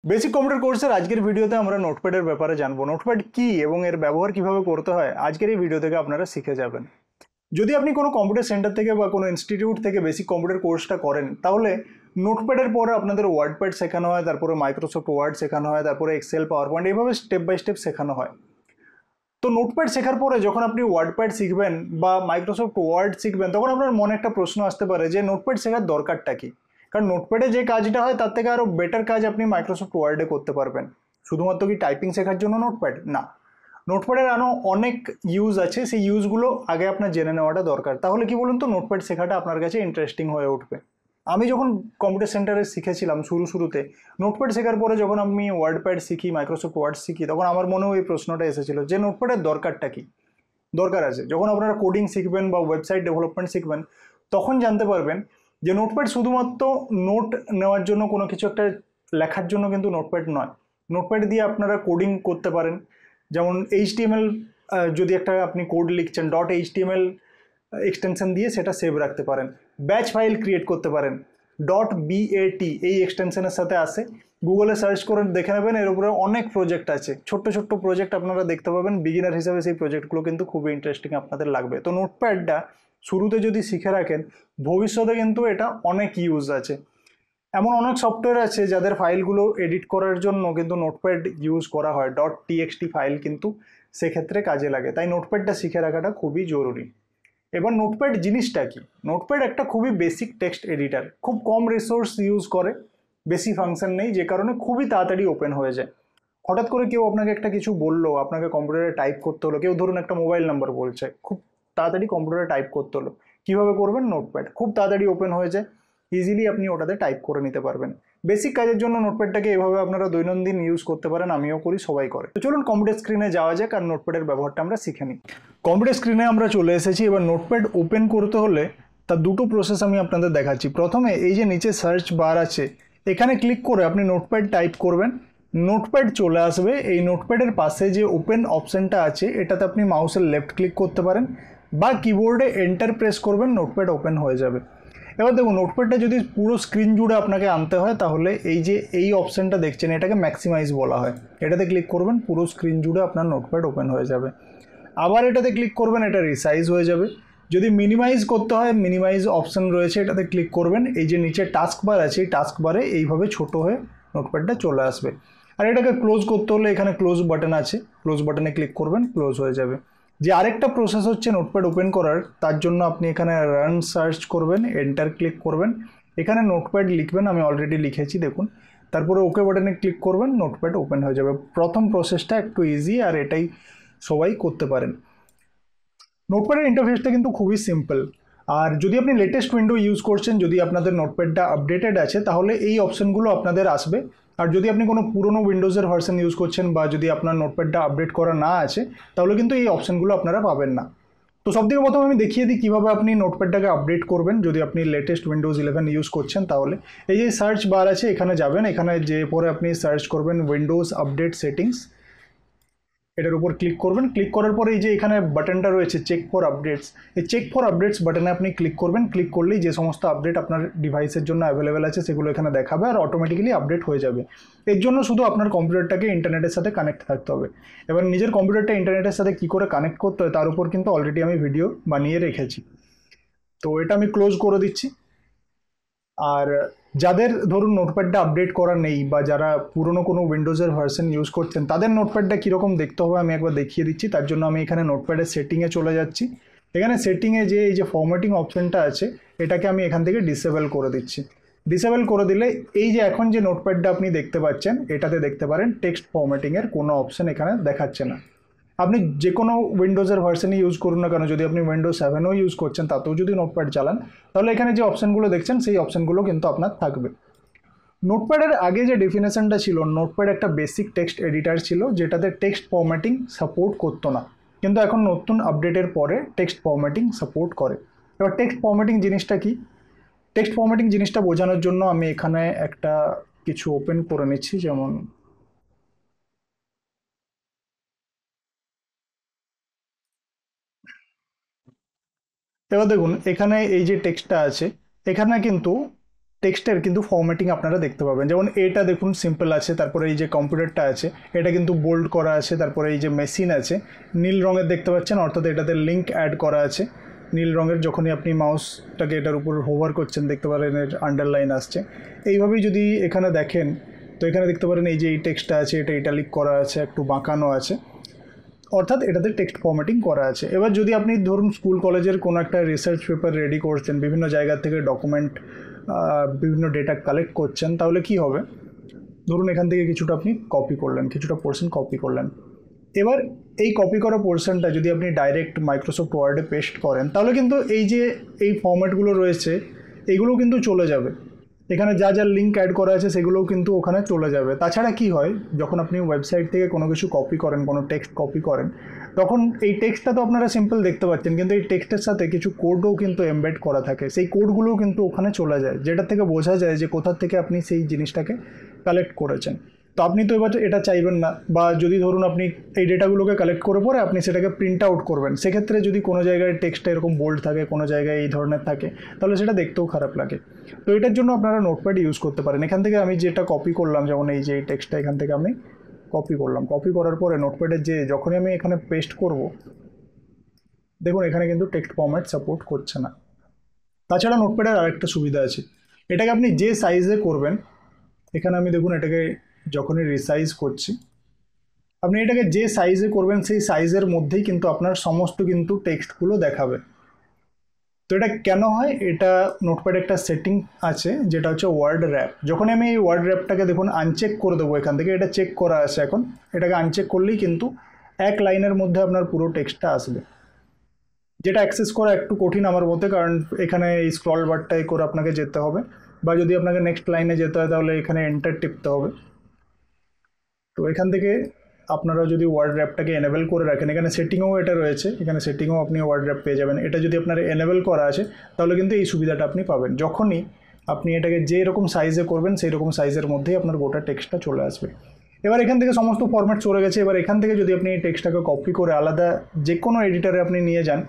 Basic computer কোর্সের আজকের ভিডিওতে আমরা নোটপ্যাডের ব্যাপারে জানবো। নোটপ্যাড কি এবং এর ব্যবহার কিভাবে করতে হয় আজকের এই ভিডিও থেকে আপনারা শিখে যাবেন। যদি আপনি কোনো কম্পিউটার সেন্টার থেকে বা কোনো ইনস্টিটিউট থেকে বেসিক কম্পিউটার কোর্সটা করেন, তাহলে নোটপ্যাডের পরে আপনাদের ওয়ার্ডপ্যাড শেখানো হয়, তারপরে মাইক্রোসফট ওয়ার্ড শেখানো হয়, তারপরে এক্সেল, পাওয়ার পয়েন্ট, এইভাবে স্টেপ বাই স্টেপ শেখানো হয়। তো নোটপ্যাড শেখার পরে যখন আপনি ওয়ার্ডপ্যাড শিখবেন বা মাইক্রোসফট ওয়ার্ড শিখবেন, তখন আপনার মনে একটা প্রশ্ন আসতে পারে যে নোটপ্যাড শেখার দরকারটা কি। কারণ নোটপ্যাডে যে কাজটা হয় তার থেকে আরও বেটার কাজ আপনি মাইক্রোসফট ওয়ার্ডে করতে পারবেন। শুধুমাত্র কি টাইপিং শেখার জন্য নোটপ্যাড? না, নোটপ্যাডের আরও অনেক ইউজ আছে, সেই ইউজগুলো আগে আপনার জেনে নেওয়াটা দরকার। তাহলে কি বলুন তো, নোটপ্যাড শেখাটা আপনার কাছে ইন্টারেস্টিং হয়ে উঠবে। আমি যখন কম্পিউটার সেন্টারে শিখেছিলাম শুরুতে, নোটপ্যাড শেখার পরে যখন আমি ওয়ার্ডপ্যাড শিখি, মাইক্রোসফট ওয়ার্ড শিখি, তখন আমার মনেও এই প্রশ্নটা এসেছিল যে নোটপ্যাডের দরকারটা কি। দরকার আছে যখন আপনারা কোডিং শিখবেন বা ওয়েবসাইট ডেভেলপমেন্ট শিখবেন, তখন জানতে পারবেন যে নোটপ্যাড শুধুমাত্র নোট নেওয়ার জন্য, কোনো কিছু একটা লেখার জন্য কিন্তু নোটপ্যাড নয়। নোটপ্যাড দিয়ে আপনারা কোডিং করতে পারেন। যেমন HTML, যদি একটা আপনি কোড লিখছেন, .html এক্সটেনশন দিয়ে সেটা সেভ রাখতে পারেন। ব্যাচ ফাইল ক্রিয়েট করতে পারেন, .bat এই এক্সটেনশনের সাথে আসে। গুগলে সার্চ করে দেখে নেবেন, এর উপরে অনেক প্রজেক্ট আছে, ছোট্ট ছোট্ট প্রজেক্ট আপনারা দেখতে পাবেন। বিগিনার হিসাবে সেই প্রজেক্টগুলো কিন্তু খুবই ইন্টারেস্টিং আপনাদের লাগবে। তো নোটপ্যাডটা শুরুতে যদি শিখে রাখেন, ভবিষ্যতে কিন্তু এটা অনেক ইউজ আছে। এমন অনেক সফটওয়্যার আছে যাদের ফাইলগুলো এডিট করার জন্য কিন্তু নোটপ্যাড ইউজ করা হয়। .txt ফাইল কিন্তু সেক্ষেত্রে কাজে লাগে। তাই নোটপ্যাডটা শিখে রাখাটা খুবই জরুরি। এবার নোটপ্যাড জিনিসটা কি? নোটপ্যাড একটা খুবই বেসিক টেক্সট এডিটার, খুব কম রিসোর্স ইউজ করে, বেশি ফাংশন নেই, যে কারণে খুবই তাড়াতাড়ি ওপেন হয়ে যায়। হঠাৎ করে কেউ আপনাকে একটা কিছু বললো, আপনাকে কম্পিউটারে টাইপ করতে হলো, কেউ ধরুন একটা মোবাইল নাম্বার বলছে, খুব তাড়াতাড়ি কম্পিউটারে টাইপ করতে হলো, কীভাবে করবেন? নোটপ্যাড, খুব তাড়াতাড়ি ওপেন হয়ে যায়, ইজিলি আপনি ওটাতে টাইপ করে নিতে পারবেন। বেসিক কাজের জন্য নোটপ্যাডটাকে এভাবে আপনারা দৈনন্দিন ইউজ করতে পারেন, আমিও করি, সবাই করে। তো চলুন কম্পিউটার স্ক্রিনে যাওয়া যাক আর নোটপ্যাডের ব্যবহারটা আমরা শিখে নিই। কম্পিউটার স্ক্রিনে আমরা চলে এসেছি। এবার নোটপ্যাড ওপেন করতে হলে তার দুটো প্রসেস আমি আপনাদের দেখাচ্ছি। প্রথমে এই যে নিচে সার্চ বার আছে, এখানে ক্লিক করে আপনি নোটপ্যাড টাইপ করবেন, নোটপ্যাড চলে আসবে। এই নোটপ্যাডের পাশে যে ওপেন অপশানটা আছে, এটাতে আপনি মাউসের লেফট ক্লিক করতে পারেন বা কিবোর্ডে এন্টার প্রেস করবেন, নোটপ্যাড ওপেন হয়ে যাবে। এবার দেখুন, নোটপ্যাডটা যদি পুরো স্ক্রিন জুড়ে আপনাকে আনতে হয়, তাহলে এই যে এই অপশানটা দেখছেন, এটাকে ম্যাক্সিমাইজ বলা হয়। এটাতে ক্লিক করবেন, পুরো স্ক্রিন জুড়ে আপনার নোটপ্যাড ওপেন হয়ে যাবে। আবার এটাতে ক্লিক করবেন, এটা রিসাইজ হয়ে যাবে। যদি মিনিমাইজ করতে হয়, মিনিমাইজ অপশান রয়েছে, এটাতে ক্লিক করবেন। এই যে নিচে টাস্ক বার আছে, এই টাস্ক বারে এইভাবে ছোট হয়ে নোটপ্যাডটা চলে আসবে। আর এটাকে ক্লোজ করতে হলে এখানে ক্লোজ বাটন আছে, ক্লোজ বাটনে ক্লিক করবেন, ক্লোজ হয়ে যাবে। যে আরেকটা প্রসেস হচ্ছে নোটপ্যাড ওপেন করার, তার জন্য আপনি এখানে রান সার্চ করবেন, এন্টার ক্লিক করবেন, এখানে নোটপ্যাড লিখবেন, আমি অলরেডি লিখেছি দেখুন। তারপরে ওকে বাটনে ক্লিক করবেন, নোটপ্যাড ওপেন হয়ে যাবে। প্রথম প্রসেসটা একটু ইজি, আর এটাই সবাই করতে পারেন। নোটপ্যাডের ইন্টারফেসটা কিন্তু খুবই সিম্পল। আর যদি আপনি লেটেস্ট উইন্ডো ইউজ করছেন, যদি আপনাদের নোটপ্যাডটা আপডেটেড আছে, তাহলে এই অপশানগুলো আপনাদের আসবে। আর যদি আপনি কোনো পুরনো উইন্ডোজের ভার্সন ইউজ করছেন বা যদি আপনার নোটপ্যাডটা আপডেট করা না আছে, তাহলে কিন্তু এই অপশানগুলো আপনারা পাবেন না। তো সবথেকে প্রথমে আমি দেখিয়ে দিই কীভাবে আপনি নোটপ্যাডটাকে আপডেট করবেন। যদি আপনি লেটেস্ট উইন্ডোজ 11 ইউজ করছেন, তাহলে এই যে সার্চ বার আছে, এখানে যাবেন, এখানে যে পরে আপনি সার্চ করবেন উইন্ডোজ আপডেট সেটিংস, এটার উপর ক্লিক করবেন। ক্লিক করার পরে এই যে এখানে বাটনটা রয়েছে চেক ফর আপডেটস, এই চেক ফর আপডেটস বাটনে আপনি ক্লিক করবেন। ক্লিক করলেই যে সমস্ত আপডেট আপনার ডিভাইসের জন্য অ্যাভেলেবেল আছে, সেগুলো এখানে দেখাবে আর অটোমেটিক্যালি আপডেট হয়ে যাবে। এর জন্য শুধু আপনার কম্পিউটারটাকে ইন্টারনেটের সাথে কানেক্ট থাকতে হবে। এবার নিজের কম্পিউটারটা ইন্টারনেটের সাথে কী করে কানেক্ট করতে হয়, তার উপর কিন্তু অলরেডি আমি ভিডিও বানিয়ে রেখেছি। তো এটা আমি ক্লোজ করে দিচ্ছি। আর যাদের ধরুন নোটপ্যাডটা আপডেট করা নেই বা যারা পুরনো কোনো উইন্ডোজের ভার্সন ইউজ করছেন, তাদের নোটপ্যাডটা কীরকম দেখতে হবে আমি একবার দেখিয়ে দিচ্ছি। তার জন্য আমি এখানে নোটপ্যাডের সেটিংয়ে চলে যাচ্ছি। এখানে সেটিংয়ে যে এই যে ফরম্যাটিং অপশানটা আছে, এটাকে আমি এখান থেকে ডিসেবল করে দিচ্ছি। ডিসেবল করে দিলে এই যে এখন যে নোটপ্যাডটা আপনি দেখতে পাচ্ছেন, এটাতে দেখতে পারেন টেক্সট ফরম্যাটিংয়ের কোনো অপশান এখানে দেখাচ্ছে না। আপনি যে কোনো উইন্ডোজের ভার্সনই ইউজ করুন না কেন, যদি আপনি উইন্ডোজ 7ও ইউজ করছেন, তাতেও যদি নোটপ্যাড চালান, তাহলে এখানে যে অপশানগুলো দেখছেন, সেই অপশানগুলো কিন্তু আপনার থাকবে। নোটপ্যাডের আগে যে ডেফিনেশনটা ছিল, নোটপ্যাড একটা বেসিক টেক্সট এডিটার ছিল, যেটাতে টেক্সট ফরম্যাটিং সাপোর্ট করতো না। কিন্তু এখন নতুন আপডেটের পরে টেক্সট ফরম্যাটিং সাপোর্ট করে। এবার টেক্সট ফরম্যাটিং জিনিসটা কি? টেক্সট ফরম্যাটিং জিনিসটা বোঝানোর জন্য আমি এখানে একটা কিছু ওপেন করে নিচ্ছি। যেমন এবার দেখুন, এখানে এই যে টেক্সটটা আছে, এখানে কিন্তু টেক্সটের কিন্তু ফরম্যাটিং আপনারা দেখতে পাবেন। যেমন এটা দেখুন সিম্পল আছে, তারপরে এই যে কম্পিউটারটা আছে এটা কিন্তু বোল্ড করা আছে, তারপরে এই যে মেশিন আছে নীল রঙের দেখতে পাচ্ছেন, অর্থাৎ এটাতে লিঙ্ক অ্যাড করা আছে নীল রঙের। যখনই আপনি মাউসটাকে এটার উপর হোভার করছেন দেখতে পারেন এর আন্ডারলাইন আসছে। এইভাবেই যদি এখানে দেখেন তো এখানে দেখতে পারেন এই যে এই টেক্সটটা আছে এটা ইটালিক করা আছে, একটু বাঁকানো আছে, অর্থাৎ এটাতে টেক্সট ফরম্যাটিং করা আছে। এবার যদি আপনি ধরুন স্কুল কলেজের কোনো একটা রিসার্চ পেপার রেডি করছেন, বিভিন্ন জায়গা থেকে ডকুমেন্ট বিভিন্ন ডেটা কালেক্ট করছেন, তাহলে কি হবে, ধরুন এখান থেকে কিছুটা আপনি কপি করলেন, কিছুটা পোর্শন কপি করলেন। এবার এই কপি করা পোর্শনটা যদি আপনি ডাইরেক্ট মাইক্রোসফট ওয়ার্ডে পেস্ট করেন তাহলে কিন্তু এই যে এই ফরম্যাটগুলো রয়েছে এইগুলো কিন্তু চলে যাবে, এখানে যা যা লিঙ্ক অ্যাড করা আছে সেগুলোও কিন্তু ওখানে চলে যাবে। তাছাড়া কি হয়, যখন আপনি ওয়েবসাইট থেকে কোনো কিছু কপি করেন, কোনো টেক্সট কপি করেন, তখন এই টেক্সটটা তো আপনারা সিম্পল দেখতে পাচ্ছেন, কিন্তু এই টেক্সটের সাথে কিছু কোডও কিন্তু এমবেড করা থাকে, সেই কোডগুলোও কিন্তু ওখানে চলে যায়, যেটা থেকে বোঝা যায় যে কোথা থেকে আপনি সেই জিনিসটাকে কালেক্ট করেছেন। তো আপনি তো এবার এটা চাইবেন না, বা যদি ধরুন আপনি এই ডেটাগুলোকে কালেক্ট করে পরে আপনি সেটাকে প্রিন্ট আউট করবেন, সেক্ষেত্রে যদি কোনো জায়গায় টেক্সটটা এরকম বোল্ড থাকে, কোনো জায়গায় এই ধরনের থাকে, তাহলে সেটা দেখতেও খারাপ লাগে। তো এটার জন্য আপনারা নোটপ্যাড ইউজ করতে পারেন। এখান থেকে আমি যেটা কপি করলাম, যেমন এই যে এই টেক্সটটা এখান থেকে আমি কপি করলাম, কপি করার পরে নোটপ্যাডের যে যখনই আমি এখানে পেস্ট করব, দেখুন এখানে কিন্তু টেক্সট ফরম্যাট সাপোর্ট করছে না। তাছাড়া নোটপ্যাডের আরেকটা সুবিধা আছে, এটাকে আপনি যে সাইজে করবেন, এখানে আমি দেখুন এটাকে যখনই রিসাইজ করছি, আপনি এটাকে যে সাইজে করবেন সেই সাইজের মধ্যেই কিন্তু আপনার সমস্ত কিন্তু টেক্সটগুলো দেখাবে। তো এটা কেন হয়, এটা নোটপ্যাডে একটা সেটিং আছে যেটা হচ্ছে ওয়ার্ড র্যাপ। যখন আমি এই ওয়ার্ড র্যাপটাকে দেখুন আনচেক করে দেবো এখান থেকে, এটা চেক করা আছে এখন, এটাকে আনচেক করলেই কিন্তু এক লাইনের মধ্যে আপনার পুরো টেক্সটটা আসবে, যেটা অ্যাক্সেস করা একটু কঠিন আমার মতে, কারণ এখানে এই স্ক্রল বারটাই করে আপনাকে যেতে হবে, বা যদি আপনাকে নেক্সট লাইনে যেতে হয় তাহলে এখানে এন্টার টিপতে হবে। তো এখান থেকে আপনারা যদি ওয়ার্ড র্যাপটাকে এনেবেল করে রাখেন, এখানে সেটিংও এটা রয়েছে, এখানে সেটিংও আপনি ওয়ার্ড র্যাপ পেয়ে যাবেন। এটা যদি আপনার এনেবেল করা আছে তাহলে কিন্তু এই সুবিধাটা আপনি পাবেন, যখনই আপনি এটাকে যে রকম সাইজে করবেন সেই রকম সাইজের মধ্যেই আপনার গোটা টেক্সটটা চলে আসবে। এবার এখান থেকে সমস্ত ফরম্যাট চলে গেছে, এবার এখান থেকে যদি আপনি এই টেক্সটটাকে কপি করে আলাদা যে কোনো এডিটারে আপনি নিয়ে যান,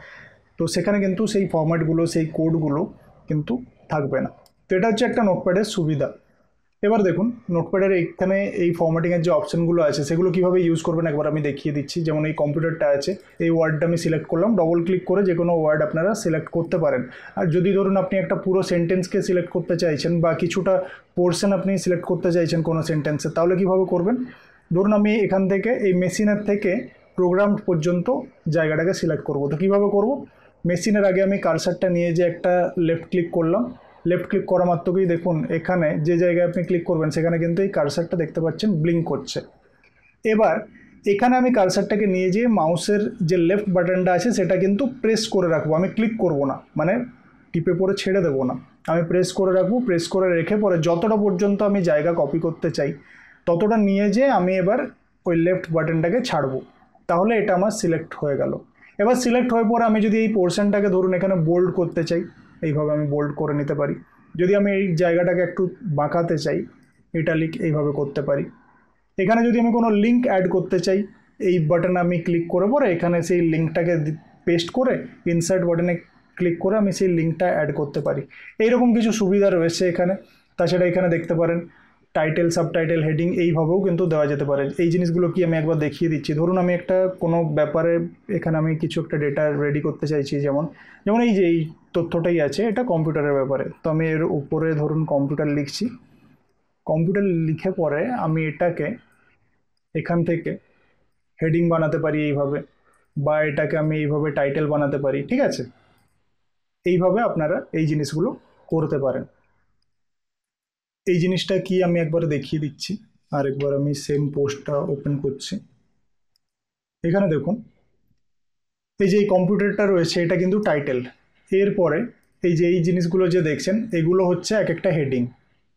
তো সেখানে কিন্তু সেই ফরম্যাটগুলো, সেই কোডগুলো কিন্তু থাকবে না। তো এটা হচ্ছে একটা নোটপ্যাডের সুবিধা। এবার দেখুন নোটপ্যাডের এখানে এই ফরম্যাটিংয়ের যে অপশানগুলো আছে সেগুলো কীভাবে ইউজ করবেন একবার আমি দেখিয়ে দিচ্ছি। যেমন এই কম্পিউটারটা আছে, এই ওয়ার্ডটা আমি সিলেক্ট করলাম, ডবল ক্লিক করে যে কোনো ওয়ার্ড আপনারা সিলেক্ট করতে পারেন। আর যদি ধরুন আপনি একটা পুরো সেন্টেন্সকে সিলেক্ট করতে চাইছেন বা কিছুটা পোর্শন আপনি সিলেক্ট করতে চাইছেন কোনো সেন্টেন্সে, তাহলে কীভাবে করবেন, ধরুন আমি এখান থেকে এই মেশিনের থেকে প্রোগ্রাম পর্যন্ত জায়গাটাকে সিলেক্ট করব। তো কীভাবে করব, মেশিনের আগে আমি কার্সারটা নিয়ে যে একটা লেফট ক্লিক করলাম, লেফট ক্লিক করা মাত্রকেই দেখুন এখানে যে জায়গায় আপনি ক্লিক করবেন সেখানে কিন্তু এই কার্সারটা দেখতে পাচ্ছেন ব্লিঙ্ক করছে। এবার এখানে আমি কার্সারটাকে নিয়ে যেয়ে মাউসের যে লেফট বাটনটা আছে সেটা কিন্তু প্রেস করে রাখবো, আমি ক্লিক করব না, মানে টিপে পরে ছেড়ে দেবো না, আমি প্রেস করে রাখবো। প্রেস করে রেখে পরে যতটা পর্যন্ত আমি জায়গা কপি করতে চাই ততটা নিয়ে যেয়ে আমি এবার ওই লেফট বাটনটাকে ছাড়বো, তাহলে এটা আমার সিলেক্ট হয়ে গেল। এবার সিলেক্ট হয়ে পরে আমি যদি এই পোর্শনটাকে ধরুন এখানে বোল্ড করতে চাই, এইভাবে আমি বোল্ড করে নিতে পারি। যদি আমি এই জায়গাটাকে একটু বাঁকাতে চাই, ইটালিক এইভাবে করতে পারি। এখানে যদি আমি কোনো লিঙ্ক অ্যাড করতে চাই, এই বাটনে আমি ক্লিক করে পরে এখানে সেই লিঙ্কটাকে পেস্ট করে ইনসার্ট বাটনে ক্লিক করে আমি সেই লিঙ্কটা অ্যাড করতে পারি। এইরকম কিছু সুবিধা রয়েছে এখানে। তাছাড়া এখানে দেখতে পারেন টাইটেল, সাবটাইটেল, হেডিং এইভাবেও কিন্তু দেওয়া যেতে পারে। এই জিনিসগুলো কি আমি একবার দেখিয়ে দিচ্ছি। ধরুন আমি একটা কোনো ব্যাপারে এখানে আমি কিছু একটা ডেটা রেডি করতে চাইছি, যেমন এই যে এই তথ্যটাই আছে এটা কম্পিউটারের ব্যাপারে, তো আমি এর উপরে ধরুন কম্পিউটার লিখছি, কম্পিউটার লিখে পরে আমি এটাকে এখান থেকে হেডিং বানাতে পারি এইভাবে, বা এটাকে আমি এইভাবে টাইটেল বানাতে পারি, ঠিক আছে। এইভাবে আপনারা এই জিনিসগুলো করতে পারেন। এই জিনিসটা কি আমি একবার দেখিয়ে দিচ্ছি, আর একবার আমি সেম পোস্টটা ওপেন করছি। এখানে দেখুন এই যে এই কম্পিউটারটা রয়েছে এটা কিন্তু টাইটেল, এরপরে এই যে এই জিনিসগুলো যে দেখছেন এগুলো হচ্ছে এক একটা হেডিং,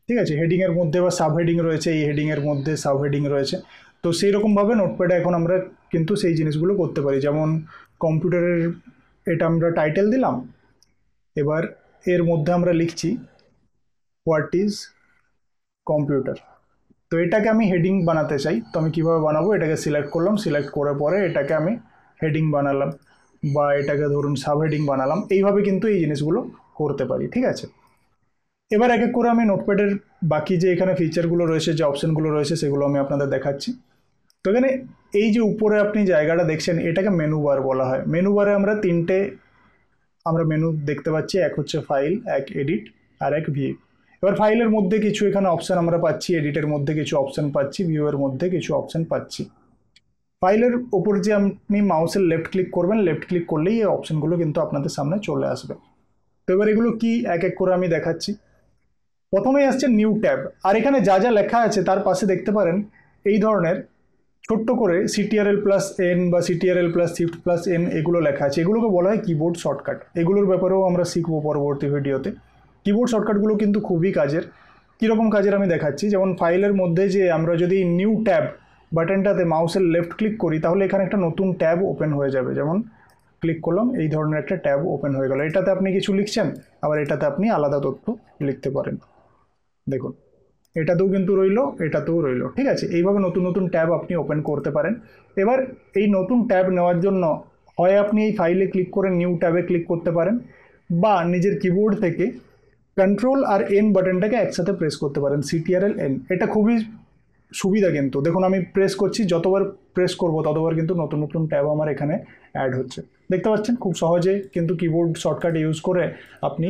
ঠিক আছে। হেডিংয়ের মধ্যে বা সাব হেডিং রয়েছে, এই হেডিংয়ের মধ্যে সাব হেডিং রয়েছে। তো সেই রকমভাবে নোটপ্যাডে এখন আমরা কিন্তু সেই জিনিসগুলো করতে পারি। যেমন কম্পিউটারের এটা আমরা টাইটেল দিলাম, এবার এর মধ্যে আমরা লিখছি হোয়াট ইজ কম্পিউটার। তো এটাকে আমি হেডিং বানাতে চাই, তো আমি কীভাবে বানাবো, এটাকে সিলেক্ট করলাম, সিলেক্ট করে পরে এটাকে আমি হেডিং বানালাম, বা এটাকে ধরুন সাব হেডিং বানালাম। এইভাবে কিন্তু এই জিনিসগুলো করতে পারি, ঠিক আছে। এবার এক এক করে আমি নোটপ্যাডের বাকি যে এখানে ফিচারগুলো রয়েছে, যে অপশানগুলো রয়েছে, সেগুলো আমি আপনাদের দেখাচ্ছি। তো এখানে এই যে উপরে আপনি জায়গাটা দেখছেন, এটাকে মেনু বার বলা হয়। মেনু বারে আমরা তিনটে মেনু দেখতে পাচ্ছি, এক হচ্ছে ফাইল, এক এডিট, আর এক ভিউ। এবার ফাইলের মধ্যে কিছু এখানে অপশান আমরা পাচ্ছি, এডিটের মধ্যে কিছু অপশান পাচ্ছি, ভিউয়ের মধ্যে কিছু অপশান পাচ্ছি। ফাইলের ওপর যে আপনি মাউসের লেফট ক্লিক করবেন, লেফট ক্লিক করলেই এই অপশানগুলো কিন্তু আপনাদের সামনে চলে আসবে। তো এবার এগুলো কি এক এক করে আমি দেখাচ্ছি। প্রথমেই আসছে নিউ ট্যাব, আর এখানে যা যা লেখা আছে তার পাশে দেখতে পারেন এই ধরনের ছোট্ট করে CTRL+N বা CTRL+Shift+N এগুলো লেখা আছে। এগুলোকে বলা হয় কিবোর্ড শর্টকাট। এগুলোর ব্যাপারেও আমরা শিখবো পরবর্তী ভিডিওতে। কিবোর্ড শর্টকাটগুলো কিন্তু খুবই কাজের। কীরকম কাজের আমি দেখাচ্ছি। যেমন ফাইলের মধ্যে যে আমরা যদি নিউ ট্যাব বাটনটাতে মাউসের লেফট ক্লিক করি, তাহলে এখানে একটা নতুন ট্যাব ওপেন হয়ে যাবে। যেমন ক্লিক করলাম, এই ধরনের একটা ট্যাব ওপেন হয়ে গেল। এটাতে আপনি কিছু লিখছেন, আবার এটাতে আপনি আলাদা তথ্য লিখতে পারেন। দেখুন, এটাতেও কিন্তু রইলো, এটাতেও রইলো, ঠিক আছে। এইভাবে নতুন নতুন ট্যাব আপনি ওপেন করতে পারেন। এবার এই নতুন ট্যাব নেওয়ার জন্য হয় আপনি এই ফাইলে ক্লিক করে নিউ ট্যাবে ক্লিক করতে পারেন, বা নিজের কিবোর্ড থেকে কন্ট্রোল আর এন বাটনটাকে একসাথে প্রেস করতে পারেন, CTRL+N। এটা খুবই সুবিধা কিন্তু। দেখুন আমি প্রেস করছি, যতবার প্রেস করব ততবার কিন্তু নতুন নতুন ট্যাব আমার এখানে অ্যাড হচ্ছে। দেখতে পাচ্ছেন খুব সহজে কিন্তু কিবোর্ড শর্টকাট ইউজ করে আপনি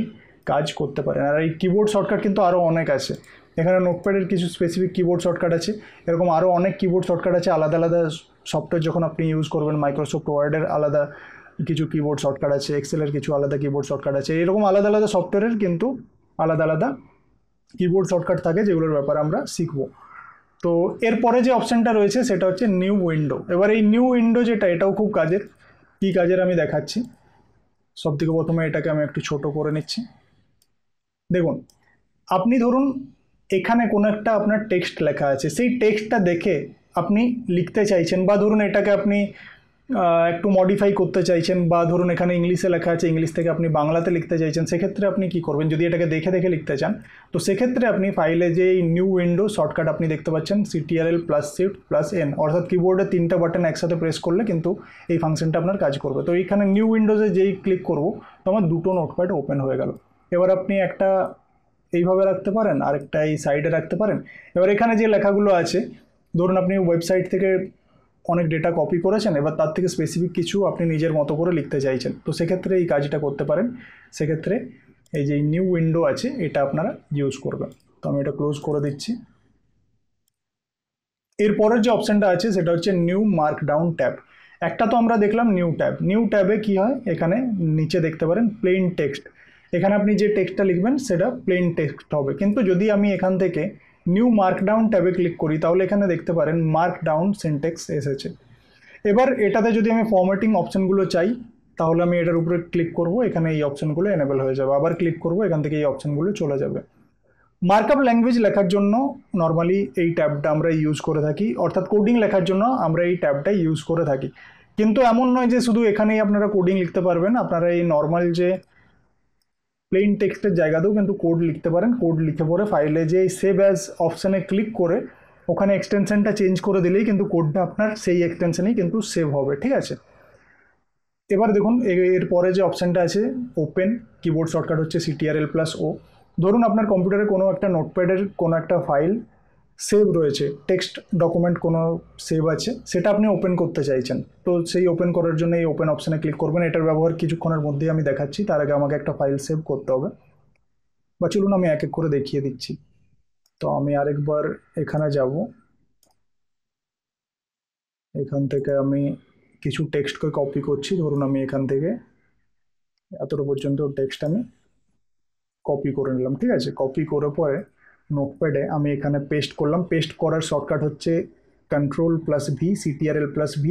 কাজ করতে পারেন। আর এই কিবোর্ড শর্টকাট কিন্তু আরও অনেক আছে। এখানে নোটপ্যাডের কিছু স্পেসিফিক কিবোর্ড শর্টকাট আছে, এরকম আরও অনেক কিবোর্ড শর্টকাট আছে। আলাদা আলাদা সফটওয়্যার যখন আপনি ইউজ করবেন, মাইক্রোসফট ওয়ার্ডের আলাদা কিছু কিবোর্ড শর্টকাট আছে, এক্সেলের কিছু আলাদা কিবোর্ড শর্টকাট আছে। এরকম আলাদা আলাদা সফটওয়্যারের কিন্তু আলাদা আলাদা কিবোর্ড শর্টকাট থাকে, যেগুলোর ব্যাপারে আমরা শিখবো। তো এরপরে যে অপশানটা রয়েছে সেটা হচ্ছে নিউ উইন্ডো। এবার এই নিউ উইন্ডো যেটা, এটাও খুব কাজের। কী কাজের আমি দেখাচ্ছি। সব থেকে প্রথমে এটাকে আমি একটু ছোট করে নিচ্ছি। দেখুন, আপনি ধরুন এখানে কোনো একটা আপনার টেক্সট লেখা আছে, সেই টেক্সটটা দেখে আপনি লিখতে চাইছেন, বা ধরুন এটাকে আপনি একটু মডিফাই করতে চাইছেন, বা ধরুন এখানে ইংলিশে লেখা আছে, ইংলিশ থেকে আপনি বাংলাতে লিখতে চাইছেন। সেক্ষেত্রে আপনি কি করবেন, যদি এটাকে দেখে দেখে লিখতে চান, তো সেক্ষেত্রে আপনি ফাইলে যে নিউ উইন্ডো শর্টকাট আপনি দেখতে পাচ্ছেন, CTRL+Shift+N, অর্থাৎ কিবোর্ডে তিনটা বাটন একসাথে প্রেস করলে কিন্তু এই ফাংশনটা আপনার কাজ করবে। তো এইখানে নিউ উইন্ডোজে যেই ক্লিক করব, তো আমার দুটো নোটপ্যাড ওপেন হয়ে গেল। এবার আপনি একটা এইভাবে রাখতে পারেন, আরেকটা এই সাইডে রাখতে পারেন। এবার এখানে যে লেখাগুলো আছে, ধরুন আপনি ওয়েবসাইট থেকে অনেক ডেটা কপি করেছেন, এবার তার থেকে স্পেসিফিক কিছু আপনি নিজের মতো করে লিখতে চাইছেন, তো সেক্ষেত্রে এই কাজটা করতে পারেন। সেক্ষেত্রে এই যে নিউ উইন্ডো আছে, এটা আপনারা ইউজ করবেন। তো আমি এটা ক্লোজ করে দিচ্ছি। এরপরের যে অপশানটা আছে সেটা হচ্ছে নিউ মার্কডাউন ট্যাব। একটা তো আমরা দেখলাম নিউ ট্যাব। নিউ ট্যাবে কি হয়, এখানে নিচে দেখতে পারেন প্লেন টেক্সট। এখানে আপনি যে টেক্সটটা লিখবেন সেটা প্লেন টেক্সট হবে। কিন্তু যদি আমি এখান থেকে নিউ মার্কডাউন ট্যাবে ক্লিক করি, তাহলে এখানে দেখতে পারেন মার্কডাউন সিনট্যাক্স এসেছে। এবার এটাতে যদি আমি ফরম্যাটিং অপশানগুলো চাই, তাহলে আমি এটার উপরে ক্লিক করব, এখানে এই অপশানগুলো এনেবল হয়ে যাবে। আবার ক্লিক করব, এখান থেকে এই অপশানগুলো চলে যাবে। মার্কআপ ল্যাঙ্গুয়েজ লেখার জন্য নর্মালি এই ট্যাবটা আমরা ইউজ করে থাকি, অর্থাৎ কোডিং লেখার জন্য আমরা এই ট্যাবটা ইউজ করে থাকি। কিন্তু এমন নয় যে শুধু এখানেই আপনারা কোডিং লিখতে পারবেন, আপনারা এই নর্মাল যে প্লেন টেক্সটের জায়গাতেও কিন্তু কোড লিখতে পারেন। কোড লিখে পরে ফাইলে যে সেভ অ্যাজ অপশানে ক্লিক করে ওখানে এক্সটেনশনটা চেঞ্জ করে দিলেই কিন্তু কোডটা আপনার সেই এক্সটেনশনেই কিন্তু সেভ হবে, ঠিক আছে। এবার দেখুন এরপরে যে অপশানটা আছে ওপেন, কিবোর্ড শর্টকাট হচ্ছে CTRL+O। ধরুন আপনার কম্পিউটারে কোনো একটা নোটপ্যাডের কোনো একটা ফাইল সেভ রয়েছে, টেক্সট ডকুমেন্ট কোনো সেভ আছে, সেটা আপনি ওপেন করতে চাইছেন। তো সেই ওপেন করার জন্য এই ওপেন অপশানে ক্লিক করবেন। এটার ব্যবহার কিছুক্ষণের মধ্যেই আমি দেখাচ্ছি, তার আগে আমাকে একটা ফাইল সেভ করতে হবে। বা চলুন আমি এক এক করে দেখিয়ে দিচ্ছি। তো আমি আরেকবার এখানে যাব, এখান থেকে আমি কিছু টেক্সটকে কপি করছি। ধরুন আমি এখান থেকে এতটা পর্যন্ত টেক্সট আমি কপি করে নিলাম, ঠিক আছে। কপি করে পরে নোটপ্যাডে আমি এখানে পেস্ট করলাম। পেস্ট করার শর্টকাট হচ্ছে Ctrl+V, CTRL+V,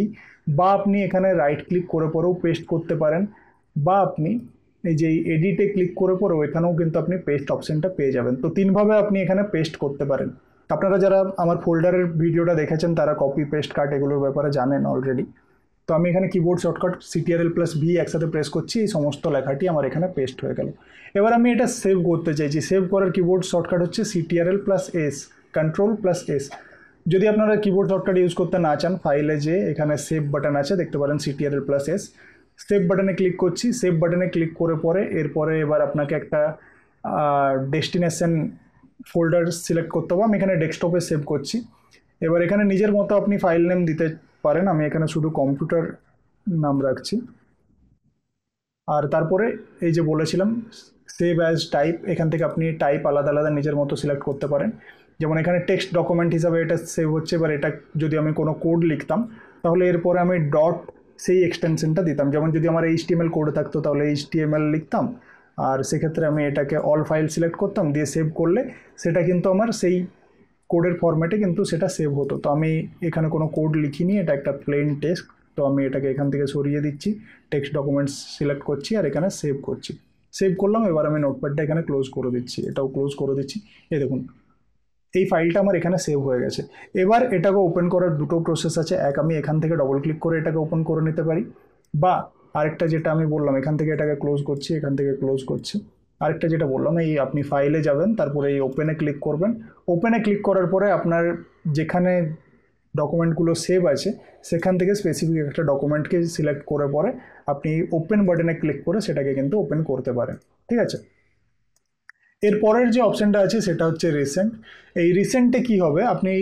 বা আপনি এখানে রাইট ক্লিক করে পরেও পেস্ট করতে পারেন, বা আপনি এই যে এডিটে ক্লিক করে পরেও এখানেও কিন্তু আপনি পেস্ট অপশানটা পেয়ে যাবেন। তো তিনভাবে আপনি এখানে পেস্ট করতে পারেন। আপনারা যারা আমার ফোল্ডারের ভিডিওটা দেখেছেন তারা কপি পেস্ট কাট এগুলোর ব্যাপারে জানেন অলরেডি। তো আমি এখানে কিবোর্ড শর্টকাট CTRL+V একসাথে প্রেস করছি, এই সমস্ত লেখাটি আমার এখানে পেস্ট হয়ে গেল। এবার আমি এটা সেভ করতে চাইছি। সেভ করার কিবোর্ড শর্টকাট হচ্ছে CTRL+S, Ctrl+S। যদি আপনারা কিবোর্ড শর্টকাট ইউজ করতে না চান, ফাইলে যে এখানে সেভ বাটন আছে দেখতে পারেন CTRL+S, সেভ বাটনে ক্লিক করছি। সেভ বাটনে ক্লিক করে পরে এরপরে এবার আপনাকে একটা ডেস্টিনেশন ফোল্ডার সিলেক্ট করতে হবে। আমি এখানে ডেস্কটপে সেভ করছি। এবার এখানে নিজের মতো আপনি ফাইল নেম দিতে পারেন, আমি এখানে শুধু কম্পিউটার নাম রাখছি। আর তারপরে এই যে বলেছিলাম সেভ অ্যাজ টাইপ, এখান থেকে আপনি টাইপ আলাদা আলাদা নিজের মতো সিলেক্ট করতে পারেন। যেমন এখানে টেক্সট ডকুমেন্ট হিসাবে এটা সেভ হচ্ছে। এবার এটা যদি আমি কোনো কোড লিখতাম তাহলে এরপরে আমি ডট সেই এক্সটেনশনটা দিতাম। যেমন যদি আমার HTML কোড থাকতো তাহলে HTML লিখতাম, আর সেক্ষেত্রে আমি এটাকে অল ফাইল সিলেক্ট করতাম, দিয়ে সেভ করলে সেটা কিন্তু আমার সেই কোডের ফরম্যাটে কিন্তু সেটা সেভ হতো। তো আমি এখানে কোনো কোড লিখিনি, এটা একটা প্লেন টেক্সট। তো আমি এটাকে এখান থেকে সরিয়ে দিচ্ছি, টেক্সট ডকুমেন্টস সিলেক্ট করছি আর এখানে সেভ করছি। সেভ করলাম। এবার আমি নোটপ্যাডটা এখানে ক্লোজ করে দিচ্ছি, এটাও ক্লোজ করে দিচ্ছি। এই দেখুন এই ফাইলটা আমার এখানে সেভ হয়ে গেছে। এবার এটাকে ওপেন করার দুটো প্রসেস আছে। এক, আমি এখান থেকে ডবল ক্লিক করে এটাকে ওপেন করে নিতে পারি, বা আরেকটা যেটা আমি বললাম এখান থেকে এটাকে ক্লোজ করছি, এখান থেকে ক্লোজ করছি। আরেকটা যেটা বললাম, এই আপনি ফাইলে যাবেন, তারপরে এই ওপেনে ক্লিক করবেন। ওপেনে ক্লিক করার পরে আপনার যেখানে ডকুমেন্টগুলো সেভ আছে সেখান থেকে স্পেসিফিক একটা ডকুমেন্টকে সিলেক্ট করে পরে আপনি ওপেন বাটনে ক্লিক করে সেটাকে কিন্তু ওপেন করতে পারেন। ঠিক আছে, এর পরের যে অপশানটা আছে সেটা হচ্ছে রিসেন্ট। এই রিসেন্টে কি হবে, আপনি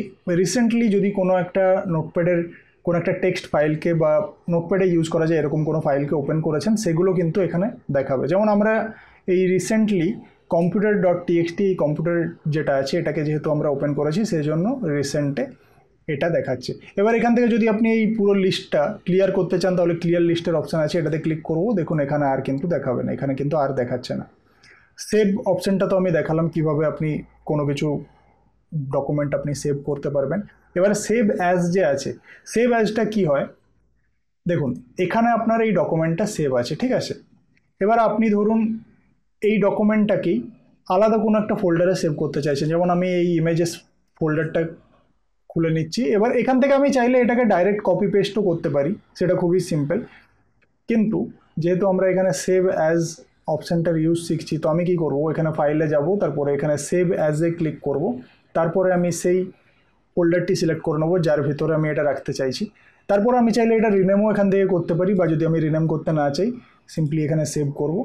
রিসেন্টলি যদি কোনো একটা নোটপ্যাডের কোনো একটা টেক্সট ফাইলকে বা নোটপ্যাডে ইউজ করা যায় এরকম কোনো ফাইলকে ওপেন করেছেন, সেগুলো কিন্তু এখানে দেখাবে। যেমন আমরা এই রিসেন্টলি computer.txt এই কম্পিউটার যেটা আছে এটাকে যেহেতু আমরা ওপেন করেছি সেই জন্য রিসেন্টে এটা দেখাচ্ছে। এবার এখান থেকে যদি আপনি এই পুরো লিস্টটা ক্লিয়ার করতে চান তাহলে ক্লিয়ার লিস্টের অপশান আছে, এটাতে ক্লিক করবো। দেখুন এখানে আর কিন্তু দেখাবে না, এখানে কিন্তু আর দেখাচ্ছে না। সেভ অপশানটা তো আমি দেখালাম কিভাবে আপনি কোনো কিছু ডকুমেন্ট আপনি সেভ করতে পারবেন। এবারে সেভ অ্যাজ যে আছে, সেভ অ্যাজটা কি হয় দেখুন, এখানে আপনার এই ডকুমেন্টটা সেভ আছে, ঠিক আছে। এবার আপনি ধরুন এই ডকুমেন্টটাকেই আলাদা কোনো একটা ফোল্ডারে সেভ করতে চাইছেন। যেমন আমি এই ইমেজেস ফোল্ডারটা খুলে নিচ্ছি। এবার এখান থেকে আমি চাইলে এটাকে ডাইরেক্ট কপি পেস্টও করতে পারি, সেটা খুবই সিম্পল। কিন্তু যেহেতু আমরা এখানে সেভ অ্যাজ অপশানটার ইউজ শিখছি, তো আমি কি করব, এখানে ফাইলে যাব, তারপরে এখানে সেভ অ্যাজে ক্লিক করব, তারপরে আমি সেই ফোল্ডারটি সিলেক্ট করে নেবো যার ভিতরে আমি এটা রাখতে চাইছি। তারপর আমি চাইলে এটা রিনেমও এখান থেকে করতে পারি, বা যদি আমি রিনেম করতে না চাই সিম্পলি এখানে সেভ করব।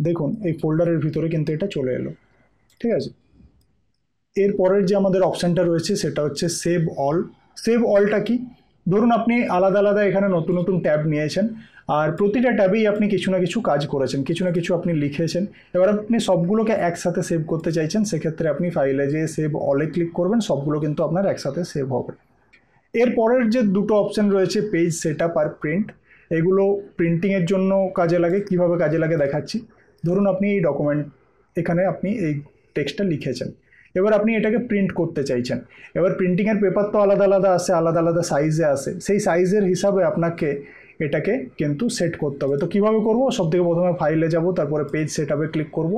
দেখুন এই ফোল্ডারের ভিতরে কিন্তু এটা চলে এলো, ঠিক আছে। এরপরের যে আমাদের অপশানটা রয়েছে সেটা হচ্ছে সেভ অল। সেভ অলটা কি, ধরুন আপনি আলাদা আলাদা এখানে নতুন নতুন ট্যাব নিয়েছেন, আর প্রতিটা ট্যাবেই আপনি কিছু না কিছু কাজ করেছেন, কিছু না কিছু আপনি লিখেছেন। এবার আপনি সবগুলোকে একসাথে সেভ করতে চাইছেন, সেক্ষেত্রে আপনি ফাইলে যেয়ে সেভ অলে ক্লিক করবেন, সবগুলো কিন্তু আপনার একসাথে সেভ হবে। এরপরের যে দুটো অপশান রয়েছে পেজ সেটআপ আর প্রিন্ট, এগুলো প্রিন্টিংয়ের জন্য কাজে লাগে। কিভাবে কাজে লাগে দেখাচ্ছি। ধরুন আপনি এই ডকুমেন্ট এখানে আপনি এই টেক্সটটা লিখেছেন, এবার আপনি এটাকে প্রিন্ট করতে চাইছেন। এবার প্রিন্টিংয়ের পেপার তো আলাদা আলাদা আসে, আলাদা আলাদা সাইজে আসে, সেই সাইজের হিসাবে আপনাকে এটাকে কিন্তু সেট করতে হবে। তো কীভাবে করবো, সবথেকে প্রথমে ফাইলে যাব, তারপরে পেজ সেটআপে ক্লিক করব।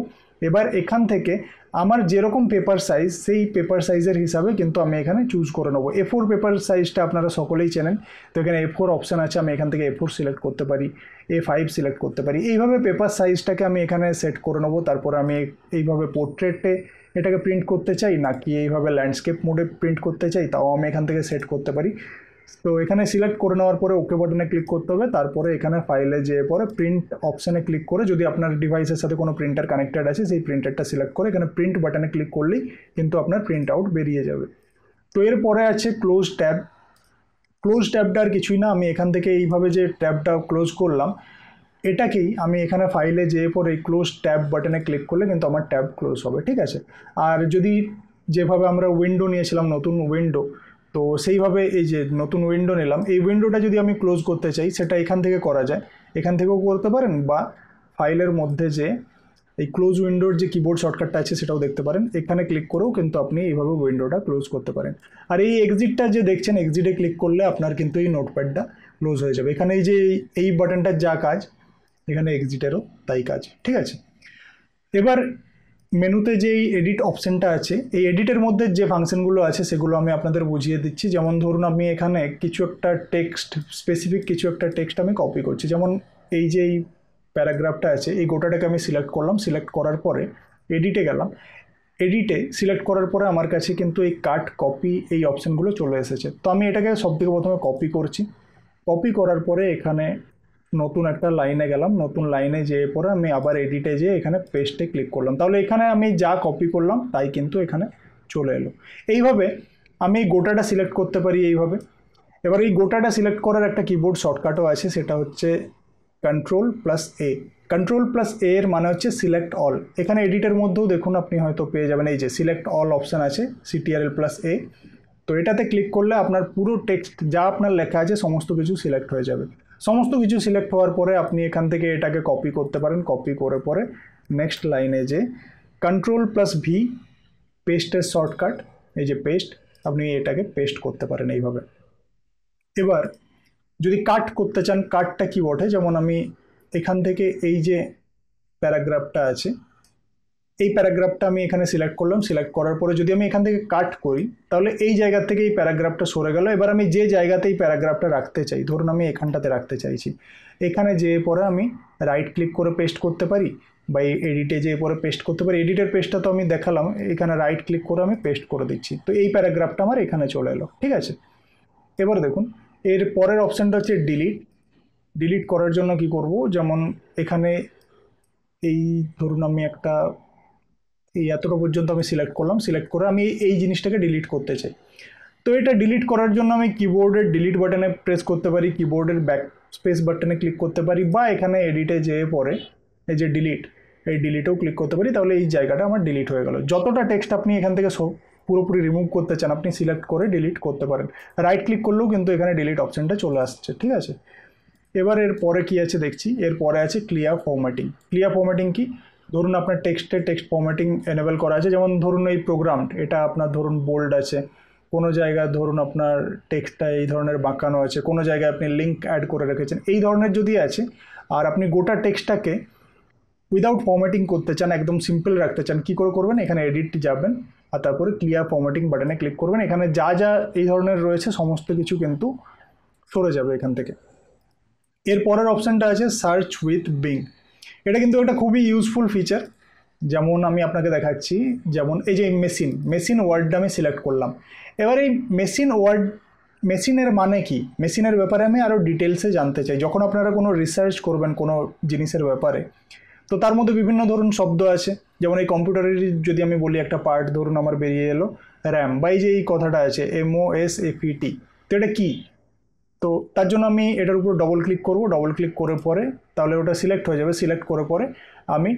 এবার এখান থেকে আমার যেরকম পেপার সাইজ সেই পেপার সাইজের হিসাবে কিন্তু আমি এখানে চুজ করে নেবো। A4 পেপার সাইজটা আপনারা সকলেই চেনেন, তো এখানে A4 অপশান আছে, আমি এখান থেকে A4 সিলেক্ট করতে পারি, A5 সিলেক্ট করতে পারি। এইভাবে পেপার সাইজটাকে আমি এখানে সেট করে নেবো। তারপর আমি এইভাবে পোর্ট্রেটে এটাকে প্রিন্ট করতে চাই নাকি এইভাবে ল্যান্ডস্কেপ মোডে প্রিন্ট করতে চাই, তাও আমি এখান থেকে সেট করতে পারি। তো এখানে সিলেক্ট করে নেওয়ার পরে ওকে বাটনে ক্লিক করতে হবে, তারপরে এখানে ফাইলে যেয়ে পরে প্রিন্ট অপশানে ক্লিক করে, যদি আপনার ডিভাইসের সাথে কোনো প্রিন্টার কানেক্টেড আছে সেই প্রিন্টারটা সিলেক্ট করে এখানে প্রিন্ট বাটনে ক্লিক করলেই কিন্তু আপনার প্রিন্ট আউট বেরিয়ে যাবে। তো এরপরে আছে ক্লোজ ট্যাব। ক্লোজ ট্যাবটা আর কিছুই না, আমি এখান থেকে এইভাবে যে ট্যাবটা ক্লোজ করলাম এটাকেই আমি এখানে ফাইলে যেয়ে পরে ক্লোজ ট্যাব বাটনে ক্লিক করলে কিন্তু আমার ট্যাব ক্লোজ হবে, ঠিক আছে। আর যদি যেভাবে আমরা উইন্ডো নিয়েছিলাম নতুন উইন্ডো, তো সেইভাবে এই যে নতুন উইন্ডো নিলাম, এই উইন্ডোটা যদি আমি ক্লোজ করতে চাই সেটা এখান থেকে করা যায়, এখান থেকেও করতে পারেন, বা ফাইলের মধ্যে যে এই ক্লোজ উইন্ডোর যে কিবোর্ড শর্টকাটটা আছে সেটাও দেখতে পারেন, এখানে ক্লিক করেও কিন্তু আপনি এইভাবে উইন্ডোটা ক্লোজ করতে পারেন। আর এই এক্সিটটা যে দেখছেন, এক্সিটে ক্লিক করলে আপনার কিন্তু এই নোটপ্যাডটা ক্লোজ হয়ে যাবে। এখানে এই যে এই বাটনটার যা কাজ এখানে এক্সিটেরও তাই কাজ, ঠিক আছে। এবার মেনুতে যেই এডিট অপশানটা আছে, এই এডিটের মধ্যে যে ফাংশনগুলো আছে সেগুলো আমি আপনাদের বুঝিয়ে দিচ্ছি। যেমন ধরুন আমি এখানে কিছু একটা টেক্সট, স্পেসিফিক কিছু একটা টেক্সট আমি কপি করছি। যেমন এই যে এই প্যারাগ্রাফটা আছে এই গোটাটাকে আমি সিলেক্ট করলাম, সিলেক্ট করার পরে এডিটে গেলাম, এডিটে সিলেক্ট করার পরে আমার কাছে কিন্তু এই কাট কপি এই অপশানগুলো চলে এসেছে। তো আমি এটাকে সবথেকে প্রথমে কপি করছি, কপি করার পরে এখানে নতুন একটা লাইনে গেলাম, নতুন লাইনে যেয়ে পরে আমি আবার এডিটে যেয়ে এখানে পেস্টে ক্লিক করলাম, তাহলে এখানে আমি যা কপি করলাম তাই কিন্তু এখানে চলে এলো। এইভাবে আমি গোটাটা সিলেক্ট করতে পারি এইভাবে। এবার এই গোটাটা সিলেক্ট করার একটা কিবোর্ড শর্টকাটও আছে, সেটা হচ্ছে কন্ট্রোল+A। কন্ট্রোল+A এর মানে হচ্ছে সিলেক্ট অল। এখানে এডিটের মধ্যেও দেখুন আপনি হয়তো পেয়ে যাবেন এই যে সিলেক্ট অল অপশান আছে, CTRL+A। তো এটাতে ক্লিক করলে আপনার পুরো টেক্সট যা আপনার লেখা আছে সমস্ত কিছু সিলেক্ট হয়ে যাবে। সমস্ত কিছু সিলেক্ট হওয়ার পরে আপনি এখান থেকে এটাকে কপি করতে পারেন, কপি করে পরে নেক্সট লাইনে যে কন্ট্রোল+V পেস্টের শর্টকাট, এই যে পেস্ট, আপনি এটাকে পেস্ট করতে পারেন এইভাবে। এবার যদি কাট করতে চান, কাটটা কি বটে, যেমন আমি এখান থেকে এই যে প্যারাগ্রাফটা আছে, এই প্যারাগ্রাফটা আমি এখানে সিলেক্ট করলাম, সিলেক্ট করার পরে যদি আমি এখান থেকে কাট করি তাহলে এই জায়গা থেকে এই প্যারাগ্রাফটা সরে গেল। এবার আমি যে জায়গাতে এই প্যারাগ্রাফটা রাখতে চাই, ধরুন আমি এখানটাতে রাখতে চাইছি, এখানে যেয়ে পরে আমি রাইট ক্লিক করে পেস্ট করতে পারি বা এই এডিটে যেয়ে পরে পেস্ট করতে পারি। এডিটের পেস্টটা তো আমি দেখালাম, এখানে রাইট ক্লিক করে আমি পেস্ট করে দিচ্ছি, তো এই প্যারাগ্রাফটা আমার এখানে চলে এলো। ঠিক আছে, এবার দেখুন এর পরের অপশানটা হচ্ছে ডিলিট। ডিলিট করার জন্য কি করব, যেমন এখানে এই ধরুন আমি একটা এই এতটা পর্যন্ত আমি সিলেক্ট করলাম, সিলেক্ট করে আমি এই জিনিসটাকে ডিলিট করতে চাই। তো এটা ডিলিট করার জন্য আমি কিবোর্ডের ডিলিট বাটনে প্রেস করতে পারি, কিবোর্ডের ব্যাক স্পেস বাটনে ক্লিক করতে পারি, বা এখানে এডিটে যেয়ে পরে এই যে ডিলিট, এই ডিলিটেও ক্লিক করতে পারি, তাহলে এই জায়গাটা আমার ডিলিট হয়ে গেল। যতটা টেক্সট আপনি এখান থেকে পুরোপুরি রিমুভ করতে চান আপনি সিলেক্ট করে ডিলিট করতে পারেন। রাইট ক্লিক করলেও কিন্তু এখানে ডিলিট অপশানটা চলে আসছে। ঠিক আছে, এবার এর পরে কি আছে দেখছি, এর পরে আছে ক্লিয়ার ফরম্যাটিং। ক্লিয়ার ফরম্যাটিং কি, ধরুন আপনার টেক্সট ফরম্যাটিং এনেবল করা আছে, যেমন ধরুন এই প্রোগ্রাম এটা আপনার ধরুন বোল্ড আছে, কোনো জায়গায় ধরুন আপনার টেক্সটটা এই ধরনের বাঁকানো আছে, কোনো জায়গায় আপনি লিঙ্ক অ্যাড করে রেখেছেন, এই ধরনের যদি আছে, আর আপনি গোটা টেক্সটটাকে উইদাউট ফরম্যাটিং করতে চান, একদম সিম্পল রাখতে চান, কি করে করবেন, এখানে এডিট যাবেন আর তারপরে ক্লিয়ার ফরম্যাটিং বাটনে ক্লিক করবেন, এখানে যা যা এই ধরনের রয়েছে সমস্ত কিছু কিন্তু সরে যাবে এখান থেকে। এর পরের অপশানটা আছে সার্চ উইথ বিং। এটা কিন্তু একটা খুবই ইউজফুল ফিচার, যেমন আমি আপনাকে দেখাচ্ছি, যেমন এই যে মেশিন ওয়ার্ডটা আমি সিলেক্ট করলাম। এবার এই মেশিনের মানে কি, মেশিনের ব্যাপারে আমি আরও ডিটেলসে জানতে চাই। যখন আপনারা কোনো রিসার্চ করবেন কোনো জিনিসের ব্যাপারে, তো তার মধ্যে বিভিন্ন ধরুন শব্দ আছে, যেমন এই কম্পিউটারের যদি আমি বলি একটা পার্ট ধরুন আমার বেরিয়ে এলো র্যাম, বা এই যে এই কথাটা আছে MOSFET, তো এটা কী, তো তার জন্য আমি এটার উপর ডবল ক্লিক করব, ডবল ক্লিক করে পরে তাহলে ওটা সিলেক্ট হয়ে যাবে। সিলেক্ট করে পরে আমি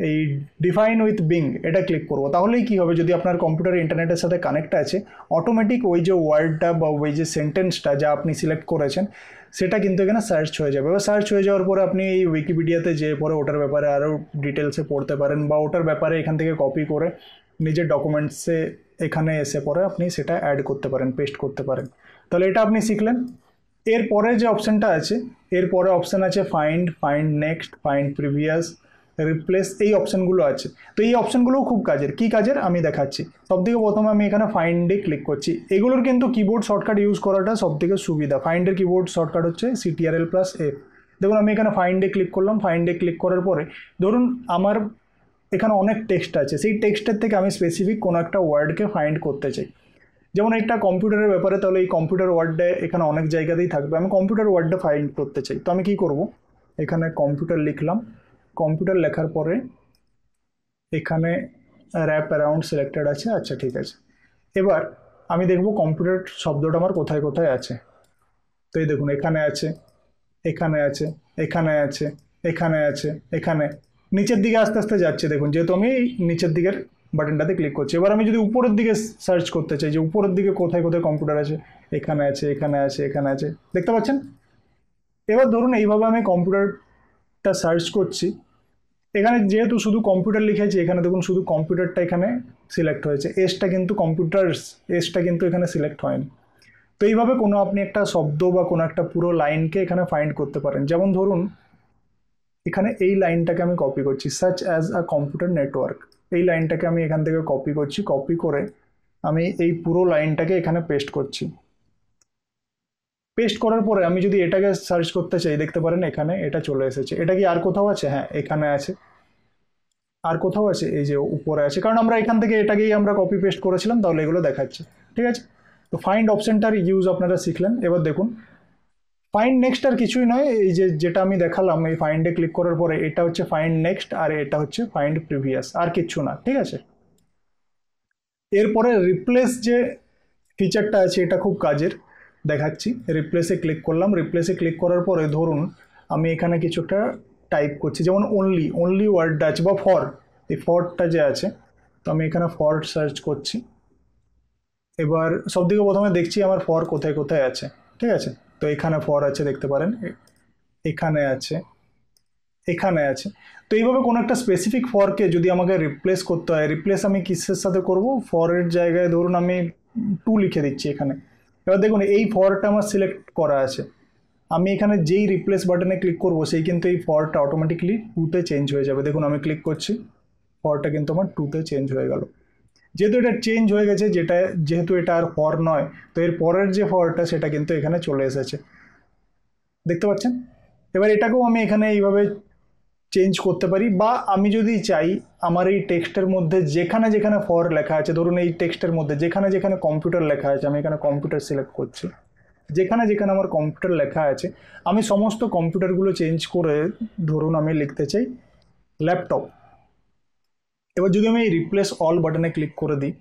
এই ডিফাইন উইথ বিং এটা ক্লিক করব, তাহলেই কী হবে, যদি আপনার কম্পিউটার ইন্টারনেটের সাথে কানেক্ট আছে, অটোমেটিক ওই যে ওয়ার্ডটা বা ওই যে সেন্টেন্সটা যা আপনি সিলেক্ট করেছেন সেটা কিন্তু এখানে সার্চ হয়ে যাবে। এবার সার্চ হয়ে যাওয়ার পরে আপনি এই উইকিপিডিয়াতে যেয়ে পরে ওটার ব্যাপারে আরও ডিটেলসে পড়তে পারেন, বা ওটার ব্যাপারে এখান থেকে কপি করে নিজের ডকুমেন্টসে এখানে এসে পরে আপনি সেটা অ্যাড করতে পারেন, পেস্ট করতে পারেন। তাহলে এটা আপনি শিখলেন। এরপরে যে অপশানটা আছে, এরপরে অপশান আছে find next, find previous, replace, এই অপশানগুলো আছে। তো এই অপশানগুলোও খুব কাজের। কি কাজের আমি দেখাচ্ছি। সবথেকে প্রথমে আমি এখানে ফাইন্ডে ক্লিক করছি। এগুলোর কিন্তু কিবোর্ড শর্টকাট ইউজ করাটা সবথেকে সুবিধা। ফাইন্ডের কিবোর্ড শর্টকাট হচ্ছে CTRL+F। দেখুন আমি এখানে ফাইন্ডে ক্লিক করলাম, ফাইন্ডে ক্লিক করার পরে ধরুন আমার এখানে অনেক টেক্সট আছে, সেই টেক্সটের থেকে আমি স্পেসিফিক কোনো একটা ওয়ার্ডকে ফাইন্ড করতে চাই, যেমন একটা কম্পিউটারের ব্যাপারে, তাহলে এই কম্পিউটার ওয়ার্ডে এখানে অনেক জায়গাতেই থাকবে, আমি কম্পিউটার ওয়ার্ডটা ফাইন্ড করতে চাই। তো আমি কি করব, এখানে কম্পিউটার লিখলাম, কম্পিউটার লেখার পরে এখানে র্যাপ অ্যারাউন্ড সিলেক্টেড আছে, আচ্ছা ঠিক আছে। এবার আমি দেখব কম্পিউটার শব্দটা আমার কোথায় কোথায় আছে। তো এই দেখুন এখানে আছে, এখানে আছে, এখানে আছে, এখানে আছে, এখানে, নিচের দিকে আস্তে আস্তে যাচ্ছে দেখুন, যেহেতু আমি নিচের দিকের বাটনটাতে ক্লিক করছি। এবার আমি যদি উপরের দিকে সার্চ করতে চাই যে উপরের দিকে কোথায় কোথায় কম্পিউটার আছে, এখানে আছে, এখানে আছে, এখানে আছে, দেখতে পাচ্ছেন। এবার ধরুন এইভাবে আমি কম্পিউটারটা সার্চ করছি, এখানে যেহেতু শুধু কম্পিউটার লিখেছি, এখানে দেখুন শুধু কম্পিউটারটা এখানে সিলেক্ট হয়েছে, এসটা কিন্তু কম্পিউটার্স, এসটা কিন্তু এখানে সিলেক্ট হয়নি। তো এইভাবে কোনো আপনি একটা শব্দ বা কোনো একটা পুরো লাইনকে এখানে ফাইন্ড করতে পারেন। যেমন ধরুন এখানে এই লাইনটাকে আমি কপি করছি, search as a computer network, এই লাইনটাকে আমি এখান থেকে কপি করছি, কপি করে আমি এই পুরো লাইনটাকে এখানে পেস্ট করছি। পেস্ট করার পরে আমি যদি এটাকে সার্চ করতে চাই, দেখতে পারেন এখানে এটা চলে এসেছে। এটা কি আর কোথাও আছে, হ্যাঁ এখানে আছে, আর কোথাও আছে, এই যে উপরে আছে, কারণ আমরা এখান থেকে এটাকেই আমরা কপি পেস্ট করেছিলাম, তাহলে এগুলো দেখাচ্ছে। ঠিক আছে, তো ফাইন্ড অপশনটার ইউজ আপনারা শিখলেন। এবার দেখুন ফাইন্ড নেক্সট আর কিছুই নয়, এই যে যেটা আমি দেখালাম, এই ফাইন্ডে ক্লিক করার পরে এটা হচ্ছে ফাইন্ড নেক্সট আর এটা হচ্ছে ফাইন্ড প্রিভিয়াস, আর কিচ্ছু না, ঠিক আছে। এরপরে রিপ্লেস যে ফিচারটা আছে এটা খুব কাজের, দেখাচ্ছি। রিপ্লেসে ক্লিক করলাম, রিপ্লেসে ক্লিক করার পরে ধরুন আমি এখানে কিছু একটা টাইপ করছি, যেমন অনলি, অনলি ওয়ার্ডটা আছে, বা ফর, এই ফরটা যে আছে, তো আমি এখানে ফর সার্চ করছি। এবার সবথেকে প্রথমে দেখছি আমার ফর কোথায় কোথায় আছে, ঠিক আছে। তো এখানে ফর আছে দেখতে পারেন, এখানে আছে, এখানে আছে। তো এইভাবে কোনো একটা স্পেসিফিক ফরকে যদি আমাকে রিপ্লেস করতে হয়, রিপ্লেস আমি কিসের সাথে করব, ফরের জায়গায় ধরুন আমি 2 লিখে দিচ্ছি এখানে। এবার দেখুন এই ফরটা আমার সিলেক্ট করা আছে, আমি এখানে যেই রিপ্লেস বাটনে ক্লিক করব সেই কিন্তু এই ফরটা অটোমেটিকলি 2তে চেঞ্জ হয়ে যাবে। দেখুন আমি ক্লিক করছি, ফরটা কিন্তু আমার 2তে চেঞ্জ হয়ে গেল। যেহেতু এটা চেঞ্জ হয়ে গেছে, যেহেতু এটা আর ফর নয়, তো এর পরের যে ফরটা সেটা কিন্তু এখানে চলে এসেছে, দেখতে পাচ্ছেন। এবার এটাকেও আমি এখানে এইভাবে চেঞ্জ করতে পারি, বা আমি যদি চাই আমার এই টেক্সটের মধ্যে যেখানে যেখানে ফর লেখা আছে, ধরুন এই টেক্সটের মধ্যে যেখানে যেখানে কম্পিউটার লেখা আছে, আমি এখানে কম্পিউটার সিলেক্ট করছি, যেখানে যেখানে আমার কম্পিউটার লেখা আছে আমি সমস্ত কম্পিউটারগুলো চেঞ্জ করে ধরুন আমি লিখতে চাই ল্যাপটপ। এবার যদি আমি এই রিপ্লেস অল বাটনে ক্লিক করে দিই,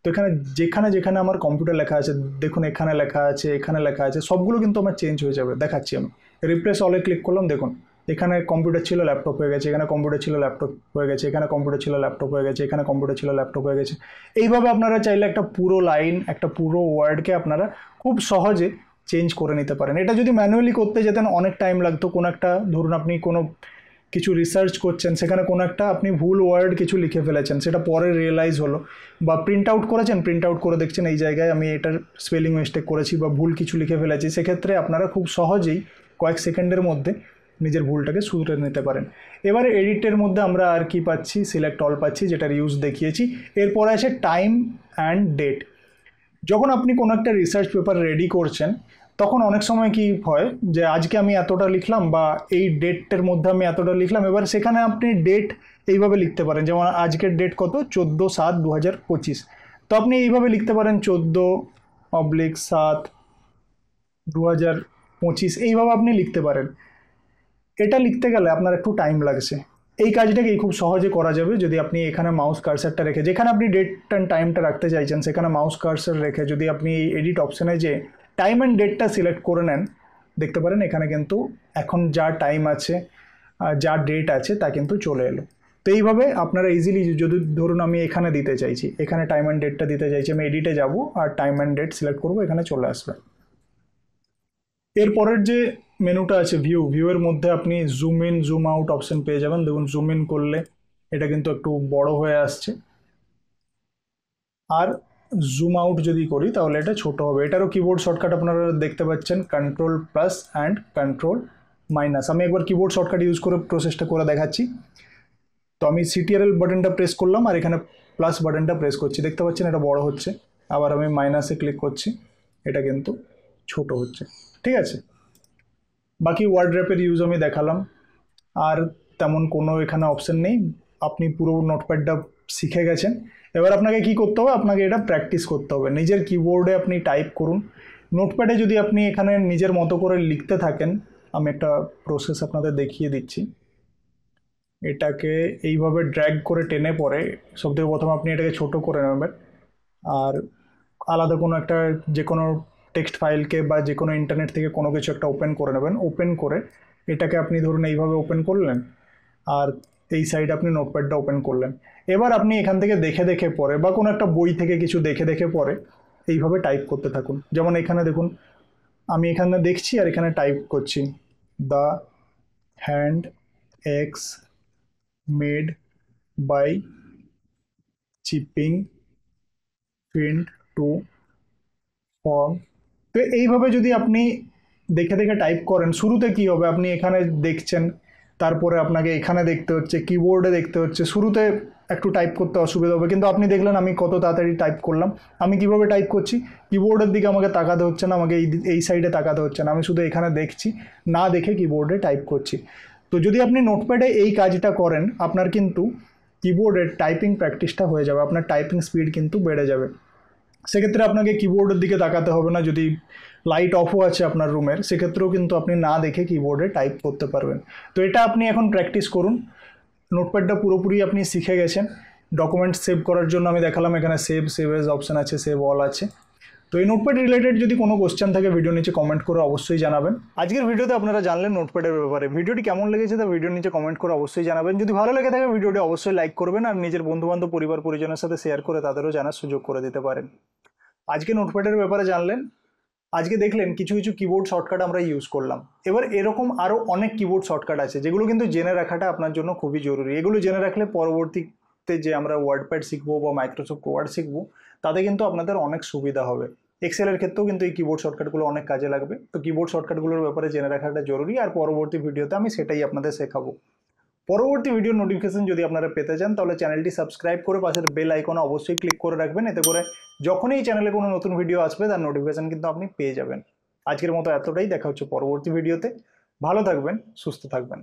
তো এখানে যেখানে যেখানে আমার কম্পিউটার লেখা আছে, দেখুন এখানে লেখা আছে, এখানে লেখা আছে, সবগুলো কিন্তু আমার চেঞ্জ হয়ে যাবে। দেখাচ্ছি, আমি রিপ্লেস অলে ক্লিক করলাম, দেখুন এখানে কম্পিউটার ছিল ল্যাপটপ হয়ে গেছে, এখানে কম্পিউটার ছিল ল্যাপটপ হয়ে গেছে, এখানে কম্পিউটার ছিল ল্যাপটপ হয়ে গেছে, এখানে কম্পিউটার ছিল ল্যাপটপ হয়ে গেছে। এইভাবে আপনারা চাইলে একটা পুরো লাইন, একটা পুরো ওয়ার্ডকে আপনারা খুব সহজে চেঞ্জ করে নিতে পারেন। এটা যদি ম্যানুয়ালি করতে যেতেন অনেক টাইম লাগতো। কোনো একটা, ধরুন আপনি কোনো কিছু রিসার্চ করছেন, সেখানে কোনো একটা আপনি ভুল ওয়ার্ড কিছু লিখে ফেলেছেন, সেটা পরে রিয়েলাইজ হলো, বা প্রিন্ট আউট করেছেন, প্রিন্ট আউট করে দেখছেন এই জায়গায় আমি এটার স্পেলিং মিস্টেক করেছি বা ভুল কিছু লিখে ফেলেছি, সেক্ষেত্রে আপনারা খুব সহজেই কয়েক সেকেন্ডের মধ্যে নিজের ভুলটাকে শুধরে নিতে পারেন। এবারে এডিটের মধ্যে আমরা আর কি পাচ্ছি, সিলেক্ট অল পাচ্ছি, যেটার ইউজ দেখিয়েছি। এরপরে আছে টাইম অ্যান্ড ডেট। যখন আপনি কোনো একটা রিসার্চ পেপার রেডি করছেন, তখন অনেক সময় কি হয় যে আজকে আমি এতটা লিখলাম, বা এই ডেটের মধ্যে আমি এতটা লিখলাম, এবার সেখানে আপনি ডেট এইভাবে লিখতে পারেন, যেমন আজকের ডেট কত, 14/7/2025। তো আপনি এইভাবে লিখতে পারেন 14/7/2025, এইভাবে আপনি লিখতে পারেন। এটা লিখতে গেলে আপনার একটু টাইম লাগছে। এই কাজটাকেই খুব সহজে করা যাবে যদি আপনি এখানে মাউস কার্সারটা রেখে, যেখানে আপনি ডেট অ্যান্ড টাইমটা রাখতে চাইছেন সেখানে মাউস কার্সার রেখে যদি আপনি এই এডিট অপশানে যে টাইম অ্যান্ড ডেটটা সিলেক্ট করে নেন, দেখতে পারেন এখানে কিন্তু এখন যা টাইম আছে, যা ডেট আছে তা কিন্তু চলে এলো। তো এইভাবে আপনারা ইজিলি, যদি ধরুন আমি এখানে দিতে চাইছি, এখানে টাইম অ্যান্ড ডেটটা দিতে চাইছি, আমি এডিটে যাব আর টাইম অ্যান্ড ডেট সিলেক্ট করবো, এখানে চলে আসবে। এরপরের যে মেনুটা আছে ভিউয়ের মধ্যে আপনি zoom in zoom out option পেয়ে যাবেন। দেখুন জুম ইন করলে এটা কিন্তু একটু বড় হয়ে আসছে, আর জুম আউট যদি করি তাহলে এটা ছোট হবে। এটারও কিবোর্ড শর্টকাট আপনারা দেখতে পাচ্ছেন, control plus and control minus. আমি একবার কিবোর্ড শর্টকাট ইউজ করে প্রসেসটা করে দেখাচ্ছি। তো আমি সিটিআরএল বাটনটা প্রেস করলাম আর এখানে প্লাস বাটনটা প্রেস করছি, দেখতে পাচ্ছেন এটা বড় হচ্ছে। আবার আমি মাইনাসে ক্লিক করছি, এটা কিন্তু ছোট হচ্ছে, ঠিক আছে। বাকি ওয়ার্ড র্যাপের ইউজ আমি দেখালাম, আর তেমন কোনো এখানে অপশন নেই। আপনি পুরো নোটপ্যাডটা শিখে গেছেন। এবার আপনাকে কি করতে হবে, আপনাকে এটা প্র্যাকটিস করতে হবে। নিজের কিবোর্ডে আপনি টাইপ করুন, নোটপ্যাডে যদি আপনি এখানে নিজের মতো করে লিখতে থাকেন, আমি একটা প্রসেস আপনাদের দেখিয়ে দিচ্ছি। এটাকে এইভাবে ড্র্যাগ করে টেনে পরে সবথেকে প্রথমে আপনি এটাকে ছোট করে নেবেন, আর আলাদা কোনো একটা যে কোনো টেক্সট ফাইলকে বা যে কোনো ইন্টারনেট থেকে কোনো কিছু একটা ওপেন করে নেবেন। ওপেন করে এটাকে আপনি ধরুন এইভাবে ওপেন করলেন, আর এই সাইডে আপনি নোটপ্যাডটা ওপেন করলেন। এবার আপনি এখান থেকে দেখে দেখে পরে, বা কোনো একটা বই থেকে কিছু দেখে দেখে পরে এইভাবে টাইপ করতে থাকুন। যেমন এখানে দেখুন আমি এখানে দেখছি আর এখানে টাইপ করছি, the hand X made by chipping print to form. তো এইভাবে যদি আপনি দেখে দেখে টাইপ করেন, শুরুতে কি হবে, আপনি এখানে দেখছেন, তারপরে আপনাকে এখানে দেখতে হচ্ছে, কিবোর্ডে দেখতে হচ্ছে, শুরুতে একটু টাইপ করতে অসুবিধা হবে, কিন্তু আপনি দেখলেন আমি কত তাড়াতাড়ি টাইপ করলাম। আমি কিভাবে টাইপ করছি, কিবোর্ডের দিকে আমাকে তাকাতে হচ্ছে না, আমাকে এই সাইডে তাকাতে হচ্ছে না, আমি শুধু এখানে দেখছি, না দেখে কিবোর্ডে টাইপ করছি। তো যদি আপনি নোটপ্যাডে এই কাজটা করেন, আপনার কিন্তু কিবোর্ডের টাইপিং প্র্যাকটিসটা হয়ে যাবে, আপনার টাইপিং স্পিড কিন্তু বেড়ে যাবে। সেক্ষেত্রে আপনাকে কিবোর্ডের দিকে তাকাতে হবে না। যদি লাইট অফও আছে আপনার রুমের, সেক্ষেত্রেও কিন্তু আপনি না দেখে কিবোর্ডে টাইপ করতে পারবেন। তো এটা আপনি এখন প্র্যাকটিস করুন। নোটপ্যাডটা পুরোপুরি আপনি শিখে গেছেন। ডকুমেন্ট সেভ করার জন্য আমি দেখালাম, এখানে সেভ এজ অপশান আছে, সেভ অল আছে। তো এই নোটপ্যাড রিলেটেড যদি কোনো কোশ্চেন থাকে ভিডিও নিচে কমেন্ট করে অবশ্যই জানাবেন। আজকের ভিডিওতে আপনারা জানলেন নোটপ্যাডের ব্যাপারে। ভিডিওটি কেমন লেগেছে তা ভিডিওর নিচে কমেন্ট করে অবশ্যই জানাবেন। যদি ভালো লেগে থাকে ভিডিওটি অবশ্যই লাইক করবেন আর নিজের বন্ধুবান্ধব পরিবার পরিজনের সাথে শেয়ার করে তাদেরও জানার সুযোগ করে দিতে পারেন। আজকে নোটপ্যাডের ব্যাপারে জানলেন, আজকে দেখলেন কিছু কিছু কিবোর্ড শর্টকাট আমরা ইউজ করলাম। এবার এরকম আরও অনেক কিবোর্ড শর্টকাট আছে যেগুলো কিন্তু জেনে রাখাটা আপনার জন্য খুবই জরুরি। এগুলো জেনে রাখলে পরবর্তীতে যে আমরা ওয়ার্ডপ্যাড শিখবো বা মাইক্রোসফট ওয়ার্ড শিখবো তাতে কিন্তু আপনাদের অনেক সুবিধা হবে। এক্সেলের ক্ষেত্রেও কিন্তু এই কিবোর্ড শর্টকাটগুলো অনেক কাজে লাগবে। তো কিবোর্ড শর্টকাটগুলোর ব্যাপারে জেনে রাখাটা জরুরি, আর পরবর্তী ভিডিওতে আমি সেটাই আপনাদের শেখাবো। পরবর্তী ভিডিও নোটিফিকেশন যদি আপনারা পেতে চান তাহলে চ্যানেলটি সাবস্ক্রাইব করে পাশের বেল আইকনে অবশ্যই ক্লিক করে রাখবেন। এতে করে যখনই এই চ্যানেলে কোনো নতুন ভিডিও আসবে তার নোটিফিকেশন কিন্তু আপনি পেয়ে যাবেন। আজকের মতো এতটাই, দেখা হচ্ছে পরবর্তী ভিডিওতে। ভালো থাকবেন, সুস্থ থাকবেন।